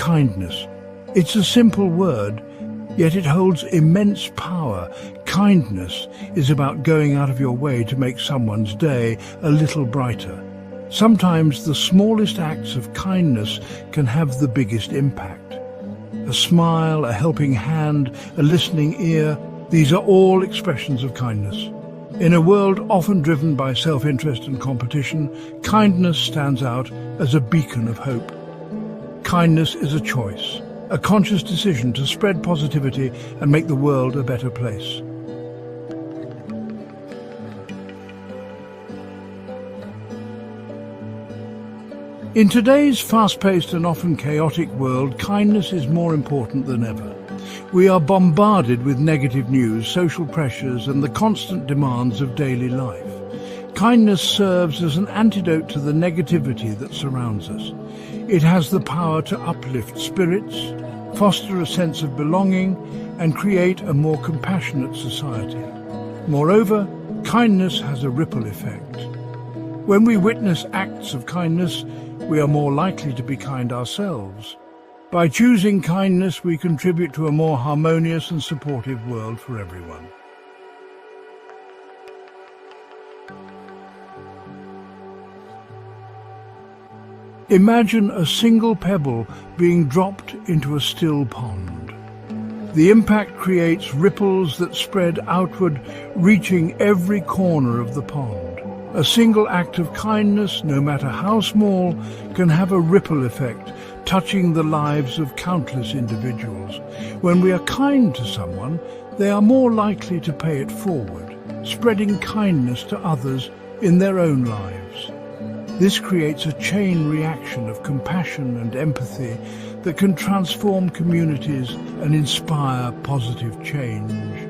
kindness. It's a simple word, yet it holds immense power. Kindness is about going out of your way to make someone's day a little brighter. Sometimes the smallest acts of kindness can have the biggest impact. A smile, a helping hand, a listening ear, these are all expressions of kindness. In a world often driven by self-interest and competition, kindness stands out as a beacon of hope. Kindness is a choice, a conscious decision to spread positivity and make the world a better place. In today's fast-paced and often chaotic world, kindness is more important than ever. We are bombarded with negative news, social pressures, and the constant demands of daily life. Kindness serves as an antidote to the negativity that surrounds us. It has the power to uplift spirits, foster a sense of belonging, and create a more compassionate society. Moreover, kindness has a ripple effect. When we witness acts of kindness, we are more likely to be kind ourselves. By choosing kindness, we contribute to a more harmonious and supportive world for everyone. Imagine a single pebble being dropped into a still pond. The impact creates ripples that spread outward, reaching every corner of the pond. A single act of kindness, no matter how small, can have a ripple effect, touching the lives of countless individuals. When we are kind to someone, they are more likely to pay it forward, spreading kindness to others in their own lives. This creates a chain reaction of compassion and empathy that can transform communities and inspire positive change.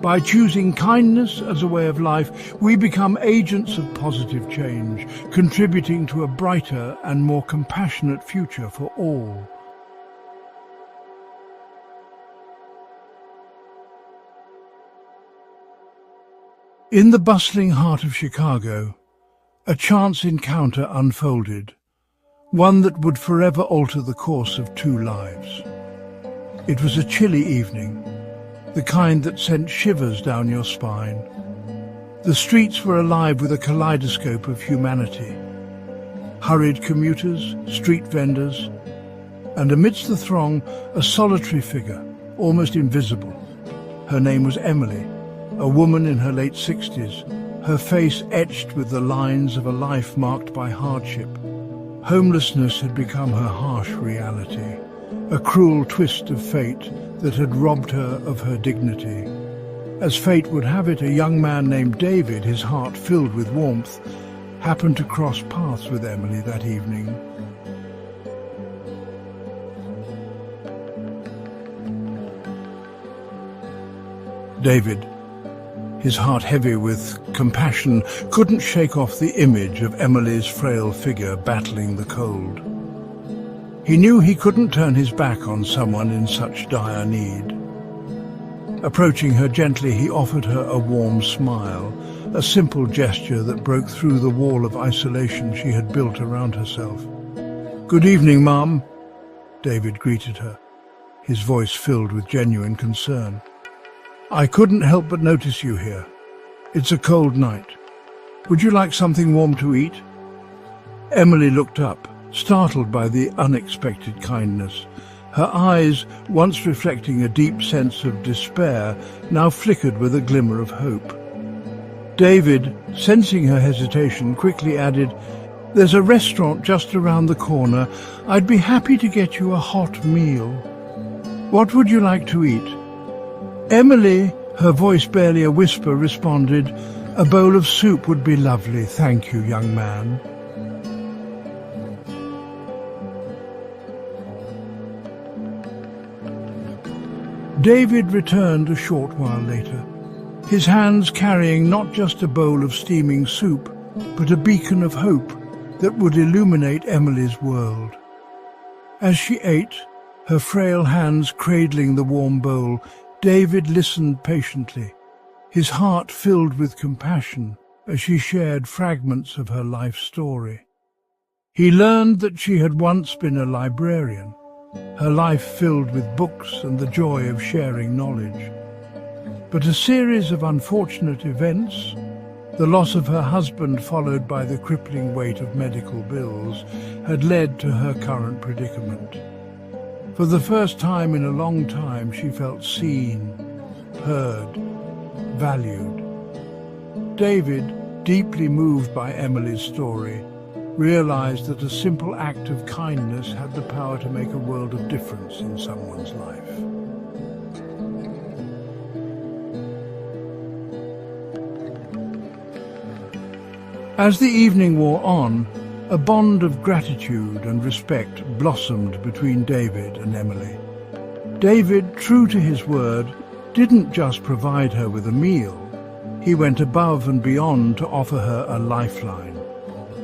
By choosing kindness as a way of life, we become agents of positive change, contributing to a brighter and more compassionate future for all. In the bustling heart of Chicago, a chance encounter unfolded, one that would forever alter the course of two lives. It was a chilly evening, the kind that sent shivers down your spine. The streets were alive with a kaleidoscope of humanity. Hurried commuters, street vendors, and amidst the throng, a solitary figure, almost invisible. Her name was Emily, a woman in her late 60s, her face etched with the lines of a life marked by hardship. Homelessness had become her harsh reality, a cruel twist of fate that had robbed her of her dignity. As fate would have it, a young man named David, his heart filled with warmth, happened to cross paths with Emily that evening. David, his heart heavy with compassion, couldn't shake off the image of Emily's frail figure battling the cold. He knew he couldn't turn his back on someone in such dire need. Approaching her gently, he offered her a warm smile, a simple gesture that broke through the wall of isolation she had built around herself. "Good evening, Mom," David greeted her, his voice filled with genuine concern. "I couldn't help but notice you here. It's a cold night. Would you like something warm to eat?" Emily looked up, startled by the unexpected kindness. Her eyes, once reflecting a deep sense of despair, now flickered with a glimmer of hope. David, sensing her hesitation, quickly added, "There's a restaurant just around the corner. I'd be happy to get you a hot meal. What would you like to eat?" Emily, her voice barely a whisper, responded, "A bowl of soup would be lovely, thank you, young man." David returned a short while later, his hands carrying not just a bowl of steaming soup, but a beacon of hope that would illuminate Emily's world. As she ate, her frail hands cradling the warm bowl, David listened patiently, his heart filled with compassion as she shared fragments of her life story. He learned that she had once been a librarian, her life filled with books and the joy of sharing knowledge. But a series of unfortunate events, the loss of her husband followed by the crippling weight of medical bills, had led to her current predicament. For the first time in a long time, she felt seen, heard, valued. David, deeply moved by Emily's story, realized that a simple act of kindness had the power to make a world of difference in someone's life. As the evening wore on, a bond of gratitude and respect blossomed between David and Emily. David, true to his word, didn't just provide her with a meal. He went above and beyond to offer her a lifeline.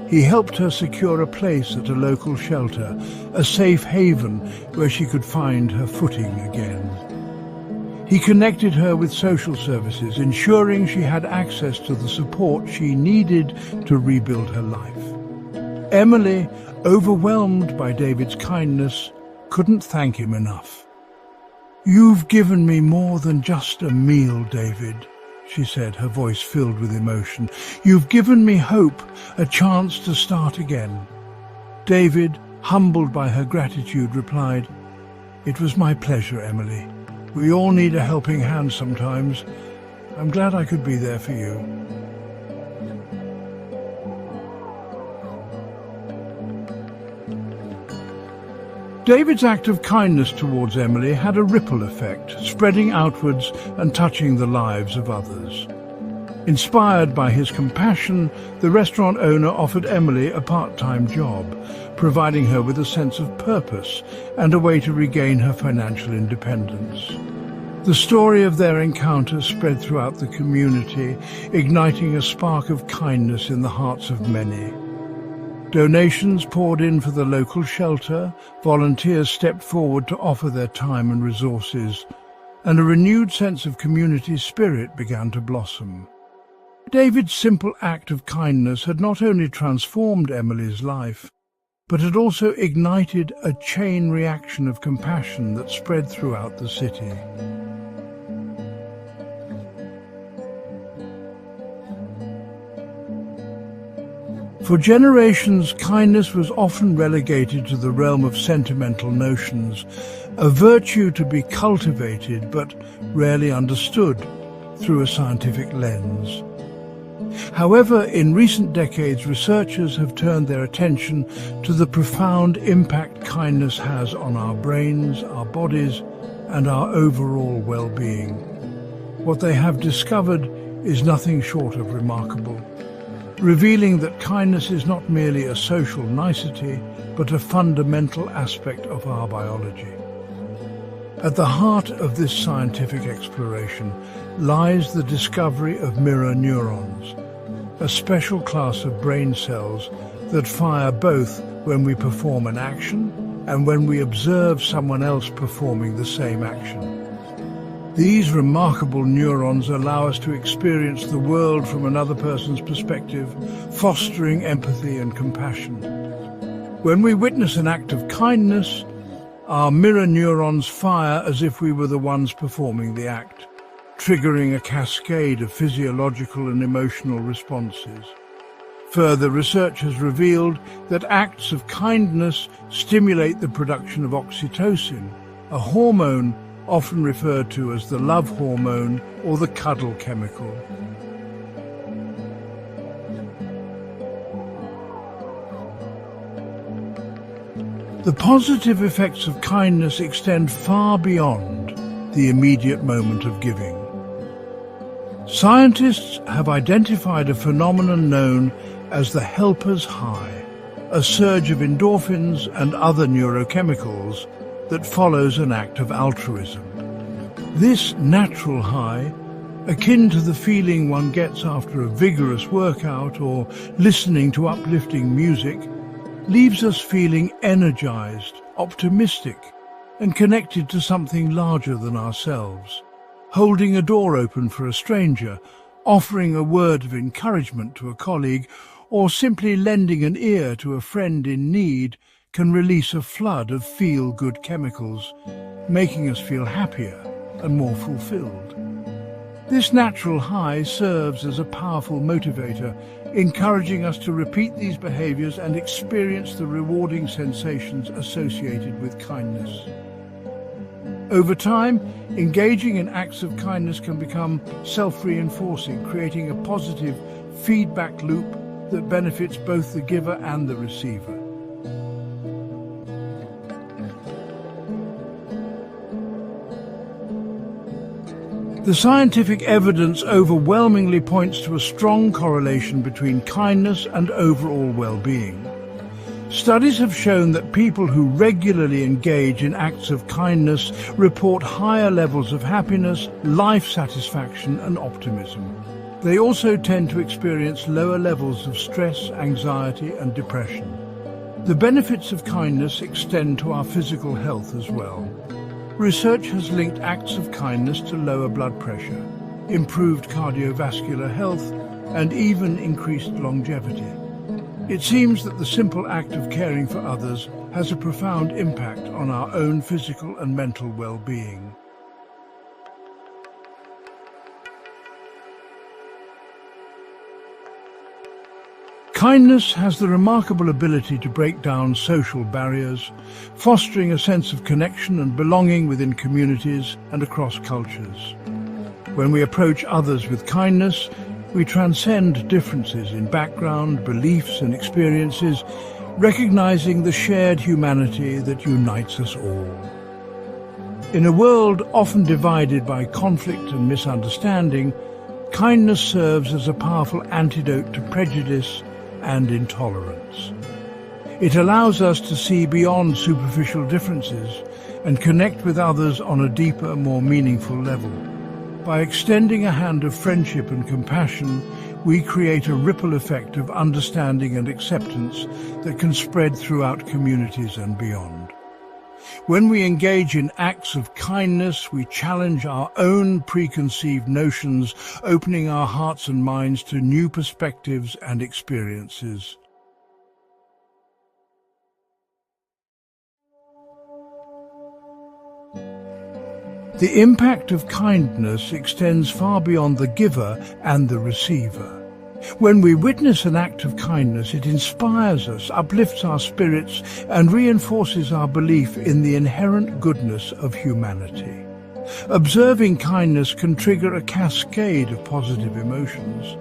He helped her secure a place at a local shelter, a safe haven where she could find her footing again. He connected her with social services, ensuring she had access to the support she needed to rebuild her life. Emily, overwhelmed by David's kindness, couldn't thank him enough. "You've given me more than just a meal, David," she said, her voice filled with emotion. "You've given me hope, a chance to start again." David, humbled by her gratitude, replied, "It was my pleasure, Emily. We all need a helping hand sometimes. I'm glad I could be there for you." David's act of kindness towards Emily had a ripple effect, spreading outwards and touching the lives of others. Inspired by his compassion, the restaurant owner offered Emily a part-time job, providing her with a sense of purpose and a way to regain her financial independence. The story of their encounter spread throughout the community, igniting a spark of kindness in the hearts of many. Donations poured in for the local shelter, volunteers stepped forward to offer their time and resources, and a renewed sense of community spirit began to blossom. David's simple act of kindness had not only transformed Emily's life, but had also ignited a chain reaction of compassion that spread throughout the city. For generations, kindness was often relegated to the realm of sentimental notions, a virtue to be cultivated but rarely understood through a scientific lens. However, in recent decades, researchers have turned their attention to the profound impact kindness has on our brains, our bodies, and our overall well-being. What they have discovered is nothing short of remarkable, revealing that kindness is not merely a social nicety, but a fundamental aspect of our biology. At the heart of this scientific exploration lies the discovery of mirror neurons, a special class of brain cells that fire both when we perform an action and when we observe someone else performing the same action. These remarkable neurons allow us to experience the world from another person's perspective, fostering empathy and compassion. When we witness an act of kindness, our mirror neurons fire as if we were the ones performing the act, triggering a cascade of physiological and emotional responses. Further research has revealed that acts of kindness stimulate the production of oxytocin, a hormone often referred to as the love hormone or the cuddle chemical. The positive effects of kindness extend far beyond the immediate moment of giving. Scientists have identified a phenomenon known as the helper's high, a surge of endorphins and other neurochemicals that follows an act of altruism. This natural high, akin to the feeling one gets after a vigorous workout or listening to uplifting music, leaves us feeling energized, optimistic, and connected to something larger than ourselves. Holding a door open for a stranger, offering a word of encouragement to a colleague, or simply lending an ear to a friend in need can release a flood of feel-good chemicals, making us feel happier and more fulfilled. This natural high serves as a powerful motivator, encouraging us to repeat these behaviors and experience the rewarding sensations associated with kindness. Over time, engaging in acts of kindness can become self-reinforcing, creating a positive feedback loop that benefits both the giver and the receiver. The scientific evidence overwhelmingly points to a strong correlation between kindness and overall well-being. Studies have shown that people who regularly engage in acts of kindness report higher levels of happiness, life satisfaction, and optimism. They also tend to experience lower levels of stress, anxiety, and depression. The benefits of kindness extend to our physical health as well. Research has linked acts of kindness to lower blood pressure, improved cardiovascular health, and even increased longevity. It seems that the simple act of caring for others has a profound impact on our own physical and mental well-being. Kindness has the remarkable ability to break down social barriers, fostering a sense of connection and belonging within communities and across cultures. When we approach others with kindness, we transcend differences in background, beliefs, and experiences, recognizing the shared humanity that unites us all. In a world often divided by conflict and misunderstanding, kindness serves as a powerful antidote to prejudice and intolerance. It allows us to see beyond superficial differences and connect with others on a deeper, more meaningful level. By extending a hand of friendship and compassion, we create a ripple effect of understanding and acceptance that can spread throughout communities and beyond. When we engage in acts of kindness, we challenge our own preconceived notions, opening our hearts and minds to new perspectives and experiences. The impact of kindness extends far beyond the giver and the receiver. When we witness an act of kindness, it inspires us, uplifts our spirits, and reinforces our belief in the inherent goodness of humanity. Observing kindness can trigger a cascade of positive emotions,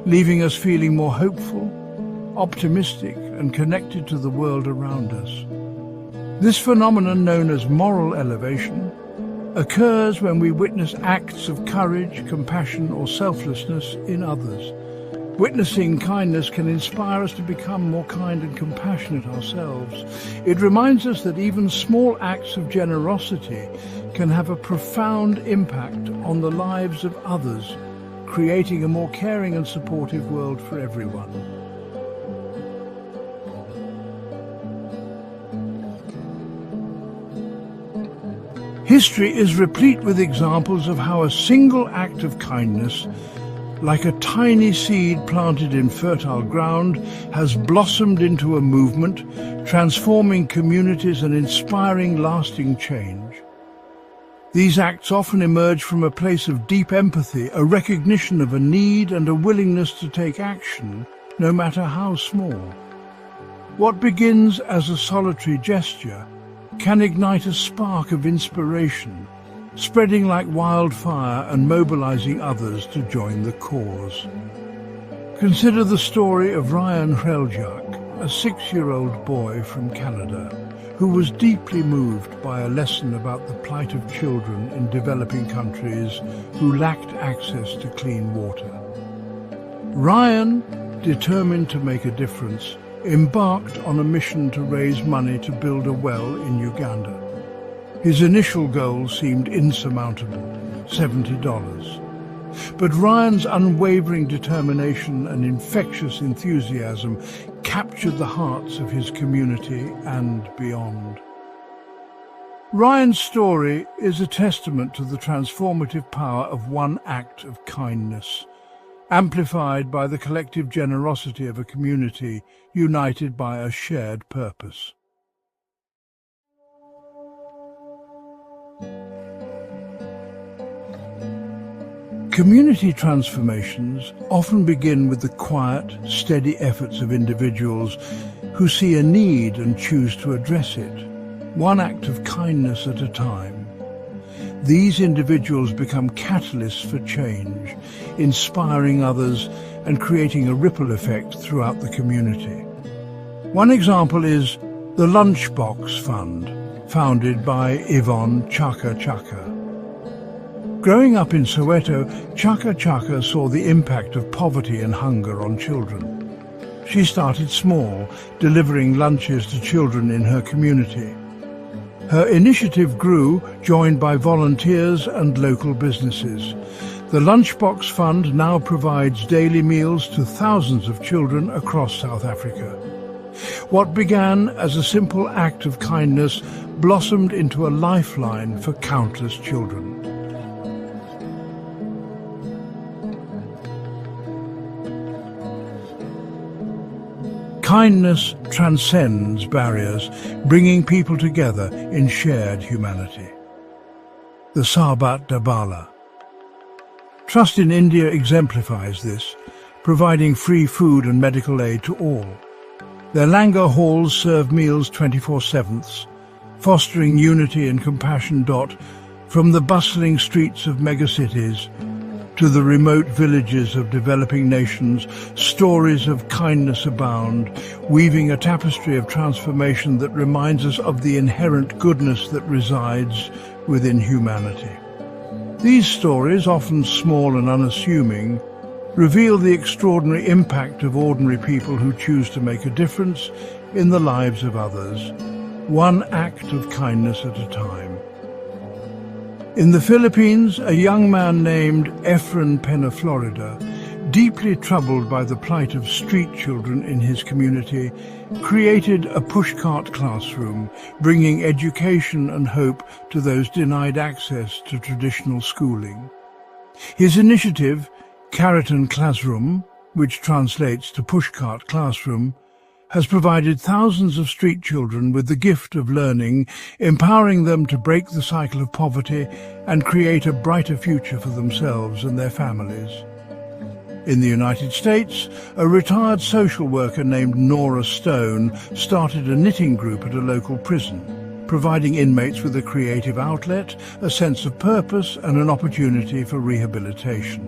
leaving us feeling more hopeful, optimistic, and connected to the world around us. This phenomenon, known as moral elevation, occurs when we witness acts of courage, compassion, or selflessness in others. Witnessing kindness can inspire us to become more kind and compassionate ourselves. It reminds us that even small acts of generosity can have a profound impact on the lives of others, creating a more caring and supportive world for everyone. History is replete with examples of how a single act of kindness, like a tiny seed planted in fertile ground, has blossomed into a movement, transforming communities and inspiring lasting change. These acts often emerge from a place of deep empathy, a recognition of a need and a willingness to take action, no matter how small. What begins as a solitary gesture can ignite a spark of inspiration, spreading like wildfire and mobilizing others to join the cause. Consider the story of Ryan Hreljak, a 6-year-old boy from Canada, who was deeply moved by a lesson about the plight of children in developing countries who lacked access to clean water. Ryan, determined to make a difference, embarked on a mission to raise money to build a well in Uganda. His initial goal seemed insurmountable, $70. But Ryan's unwavering determination and infectious enthusiasm captured the hearts of his community and beyond. Ryan's story is a testament to the transformative power of one act of kindness, amplified by the collective generosity of a community united by a shared purpose. Community transformations often begin with the quiet, steady efforts of individuals who see a need and choose to address it, one act of kindness at a time. These individuals become catalysts for change, inspiring others and creating a ripple effect throughout the community. One example is the Lunchbox Fund, founded by Yvonne Chaka Chaka. Growing up in Soweto, Chaka Chaka saw the impact of poverty and hunger on children. She started small, delivering lunches to children in her community. Her initiative grew, joined by volunteers and local businesses. The Lunchbox Fund now provides daily meals to thousands of children across South Africa. What began as a simple act of kindness blossomed into a lifeline for countless children. Kindness transcends barriers, bringing people together in shared humanity. The Sabat Dabala. Trust in India exemplifies this, providing free food and medical aid to all. Their langar halls serve meals 24/7, fostering unity and compassion. From the bustling streets of megacities to the remote villages of developing nations, stories of kindness abound, weaving a tapestry of transformation that reminds us of the inherent goodness that resides within humanity. These stories, often small and unassuming, reveal the extraordinary impact of ordinary people who choose to make a difference in the lives of others, one act of kindness at a time. In the Philippines, a young man named Efren Pena Florida, deeply troubled by the plight of street children in his community, created a pushcart classroom, bringing education and hope to those denied access to traditional schooling. His initiative, Karatan Classroom, which translates to pushcart classroom, has provided thousands of street children with the gift of learning, empowering them to break the cycle of poverty and create a brighter future for themselves and their families. In the United States, a retired social worker named Nora Stone started a knitting group at a local prison, providing inmates with a creative outlet, a sense of purpose, and an opportunity for rehabilitation.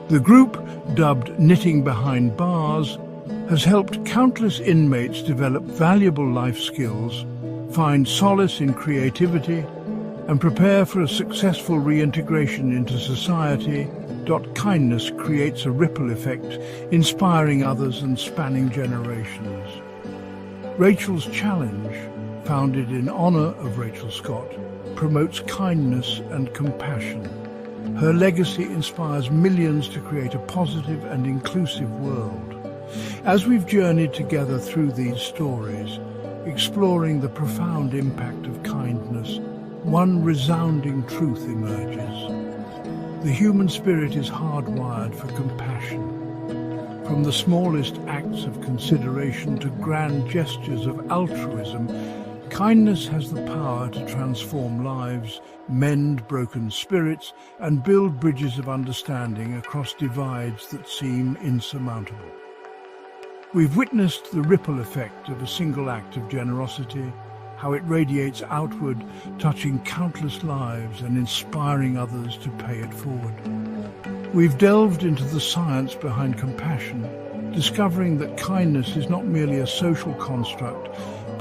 The group, dubbed Knitting Behind Bars, has helped countless inmates develop valuable life skills, find solace in creativity, and prepare for a successful reintegration into society. Kindness creates a ripple effect, inspiring others and spanning generations. Rachel's Challenge, founded in honor of Rachel Scott, promotes kindness and compassion. Her legacy inspires millions to create a positive and inclusive world. As we've journeyed together through these stories, exploring the profound impact of kindness, one resounding truth emerges. The human spirit is hardwired for compassion. From the smallest acts of consideration to grand gestures of altruism, kindness has the power to transform lives, mend broken spirits, and build bridges of understanding across divides that seem insurmountable. We've witnessed the ripple effect of a single act of generosity, how it radiates outward, touching countless lives and inspiring others to pay it forward. We've delved into the science behind compassion, discovering that kindness is not merely a social construct,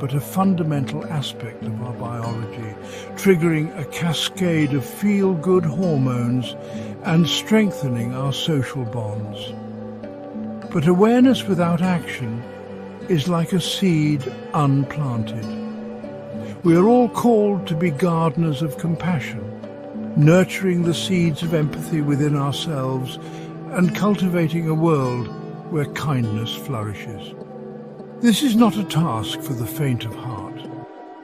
but a fundamental aspect of our biology, triggering a cascade of feel-good hormones and strengthening our social bonds. But awareness without action is like a seed unplanted. We are all called to be gardeners of compassion, nurturing the seeds of empathy within ourselves and cultivating a world where kindness flourishes. This is not a task for the faint of heart,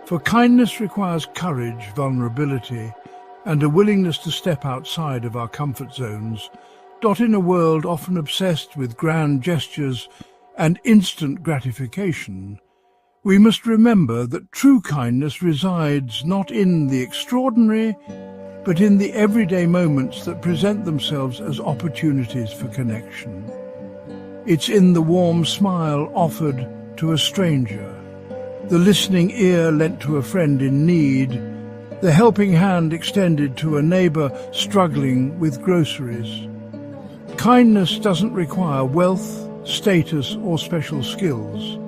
for kindness requires courage, vulnerability, and a willingness to step outside of our comfort zones. In a world often obsessed with grand gestures and instant gratification, We must remember that true kindness resides not in the extraordinary, but in the everyday moments that present themselves as opportunities for connection. It's in the warm smile offered to a stranger, the listening ear lent to a friend in need, the helping hand extended to a neighbour struggling with groceries. Kindness doesn't require wealth, status, or special skills.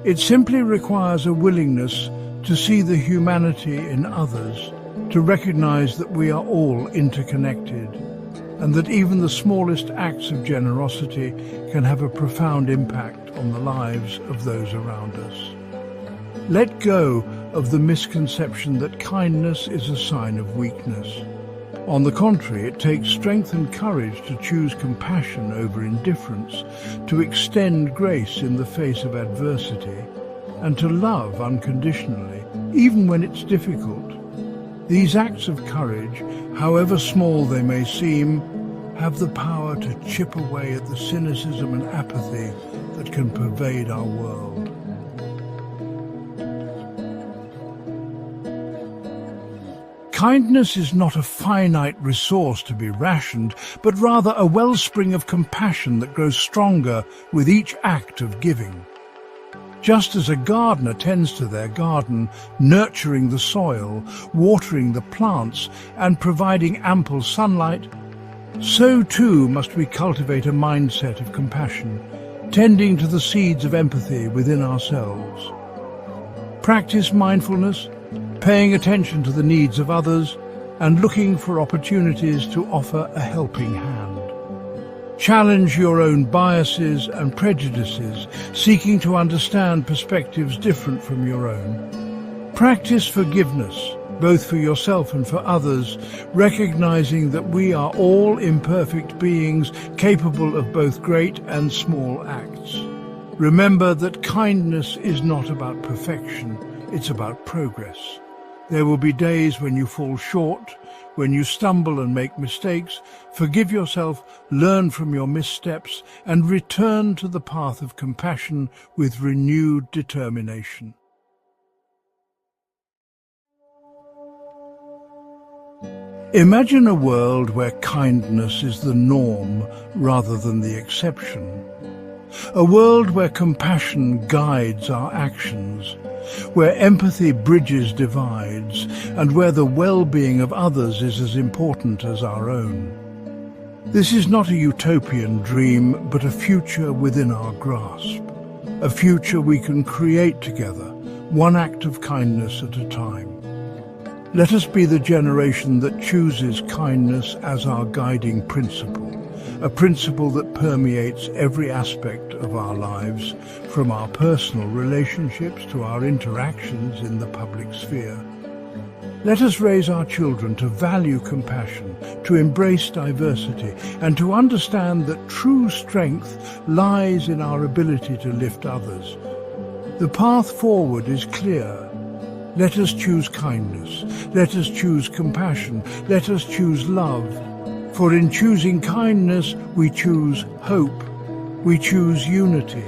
It simply requires a willingness to see the humanity in others, to recognize that we are all interconnected, and that even the smallest acts of generosity can have a profound impact on the lives of those around us. Let go of the misconception that kindness is a sign of weakness. On the contrary, it takes strength and courage to choose compassion over indifference, to extend grace in the face of adversity, and to love unconditionally, even when it's difficult. These acts of courage, however small they may seem, have the power to chip away at the cynicism and apathy that can pervade our world. Kindness is not a finite resource to be rationed, but rather a wellspring of compassion that grows stronger with each act of giving. Just as a gardener tends to their garden, nurturing the soil, watering the plants, and providing ample sunlight, so too must we cultivate a mindset of compassion, tending to the seeds of empathy within ourselves. Practice mindfulness, paying attention to the needs of others, and looking for opportunities to offer a helping hand. Challenge your own biases and prejudices, seeking to understand perspectives different from your own. Practice forgiveness, both for yourself and for others, recognizing that we are all imperfect beings capable of both great and small acts. Remember that kindness is not about perfection, it's about progress. There will be days when you fall short, when you stumble and make mistakes. Forgive yourself, learn from your missteps, and return to the path of compassion with renewed determination. Imagine a world where kindness is the norm rather than the exception. A world where compassion guides our actions, where empathy bridges divides, and where the well-being of others is as important as our own. This is not a utopian dream, but a future within our grasp, a future we can create together, one act of kindness at a time. Let us be the generation that chooses kindness as our guiding principle, a principle that permeates every aspect of our lives, from our personal relationships to our interactions in the public sphere. Let us raise our children to value compassion, to embrace diversity, and to understand that true strength lies in our ability to lift others. The path forward is clear. Let us choose kindness. Let us choose compassion. Let us choose love. For in choosing kindness, we choose hope. We choose unity.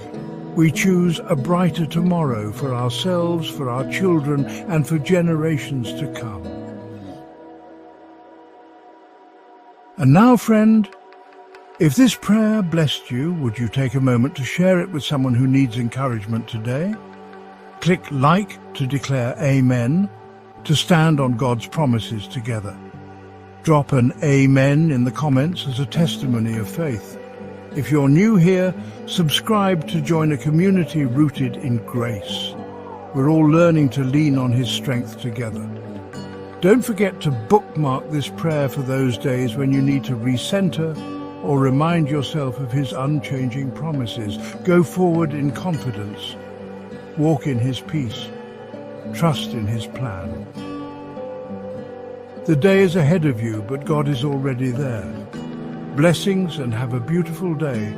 We choose a brighter tomorrow for ourselves, for our children, and for generations to come. And now, friend, if this prayer blessed you, would you take a moment to share it with someone who needs encouragement today? Click like to declare Amen, to stand on God's promises together. Drop an Amen in the comments as a testimony of faith. If you're new here, subscribe to join a community rooted in grace. We're all learning to lean on His strength together. Don't forget to bookmark this prayer for those days when you need to recenter or remind yourself of His unchanging promises. Go forward in confidence. Walk in His peace. Trust in His plan. The day is ahead of you, but God is already there. Blessings, and have a beautiful day.